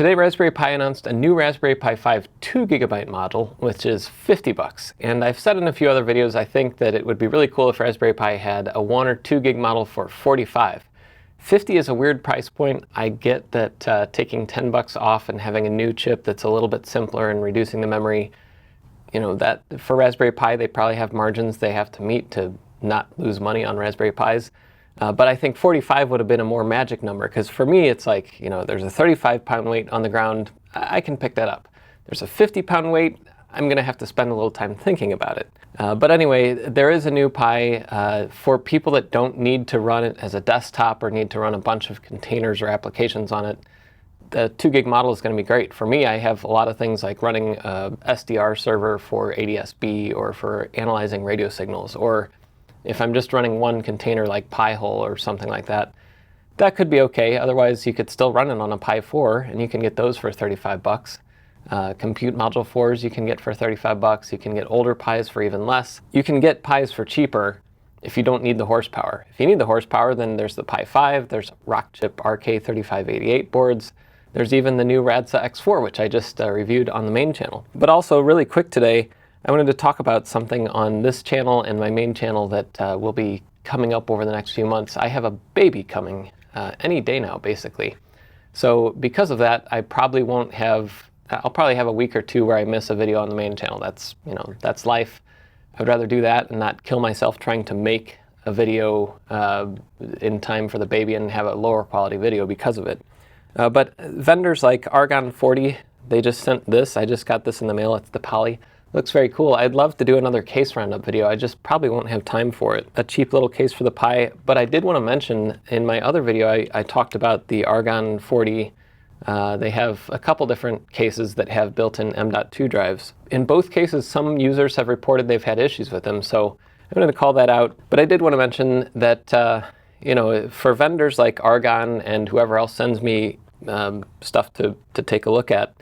Today Raspberry Pi announced a new Raspberry Pi 5 2GB model, which is $50. And I've said in a few other videos I think that it would be really cool if Raspberry Pi had a 1 or 2 gig model for $45. $50 is a weird price point. I get that taking $10 off and having a new chip that's a little bit simpler and reducing the memory, that for Raspberry Pi they probably have margins they have to meet to not lose money on Raspberry Pis. But I think 45 would have been a more magic number, because for me it's like, there's a 35-pound weight on the ground, I can pick that up. There's a 50-pound weight, I'm going to have to spend a little time thinking about it. But anyway, there is a new Pi for people that don't need to run it as a desktop or need to run a bunch of containers or applications on it. The 2 gig model is going to be great. For me, I have a lot of things like running a SDR server for ADSB or for analyzing radio signals, or if I'm just running one container like Pi-hole or something like that, that could be okay. Otherwise, you could still run it on a Pi 4, and you can get those for $35. Compute Module 4s you can get for $35. You can get older Pis for even less. You can get Pis for cheaper if you don't need the horsepower. If you need the horsepower, then there's the Pi 5, there's Rockchip RK3588 boards, there's even the new Radsa X4, which I just reviewed on the main channel. But also, really quick today, I wanted to talk about something on this channel and my main channel that will be coming up over the next few months. I have a baby coming any day now, basically. So because of that, I'll probably have a week or two where I miss a video on the main channel. That's life. I would rather do that and not kill myself trying to make a video in time for the baby and have a lower quality video because of it. But vendors like Argon 40, they just sent this. I just got this in the mail. It's the Poly. Looks very cool. I'd love to do another case roundup video. I just probably won't have time for it. A cheap little case for the Pi. But I did want to mention in my other video, I talked about the Argon 40. They have a couple different cases that have built-in M.2 drives. In both cases, some users have reported they've had issues with them, so I wanted to call that out. But I did want to mention that, for vendors like Argon and whoever else sends me stuff to take a look at,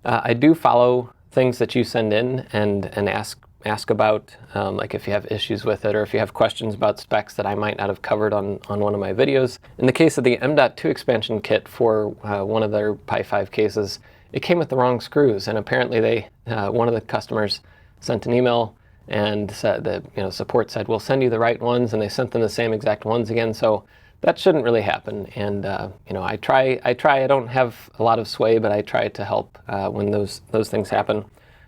I do follow things that you send in and ask about, like if you have issues with it or if you have questions about specs that I might not have covered on one of my videos. In the case of the M.2 expansion kit for one of their Pi 5 cases, it came with the wrong screws, and apparently one of the customers sent an email and said that, support said, we'll send you the right ones, and they sent them the same exact ones again. So that shouldn't really happen. And I try. I don't have a lot of sway, but I try to help when those things happen.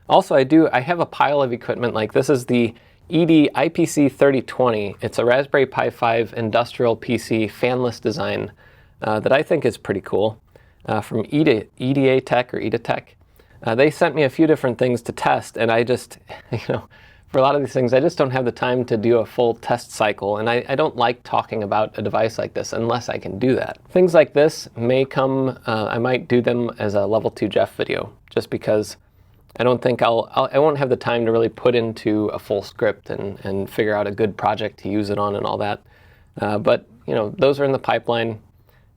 Also, I have a pile of equipment. Like, this is the ED IPC 3020. It's a Raspberry Pi 5 industrial PC fanless design that I think is pretty cool, from EDA Tech or EDA Tech. They sent me a few different things to test, and I just, for a lot of these things, I just don't have the time to do a full test cycle, and I don't like talking about a device like this unless I can do that. Things like this may come, I might do them as a Level 2 Jeff video, just because I don't think I won't have the time to really put into a full script and figure out a good project to use it on and all that. But those are in the pipeline,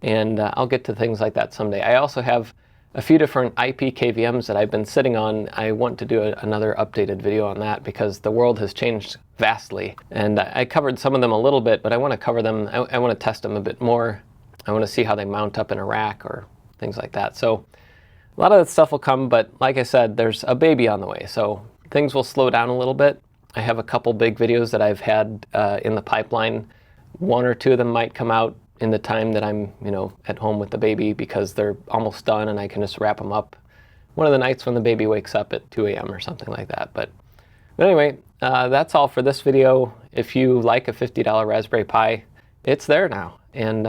and I'll get to things like that someday. I also have a few different IP KVMs that I've been sitting on. I want to do another updated video on that because the world has changed vastly. And I covered some of them a little bit, but I want to cover them. I want to test them a bit more. I want to see how they mount up in a rack or things like that. So a lot of that stuff will come, but like I said, there's a baby on the way. So things will slow down a little bit. I have a couple big videos that I've had in the pipeline. One or two of them might come out in the time that I'm, at home with the baby, because they're almost done and I can just wrap them up one of the nights when the baby wakes up at 2 a.m. or something like that. But anyway, that's all for this video. If you like a $50 Raspberry Pi, it's there now. And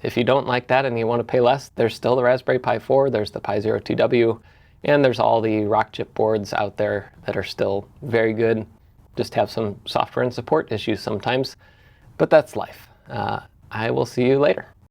if you don't like that and you want to pay less, there's still the Raspberry Pi 4, there's the Pi Zero 2W, and there's all the Rockchip boards out there that are still very good. Just have some software and support issues sometimes, but that's life. I will see you later.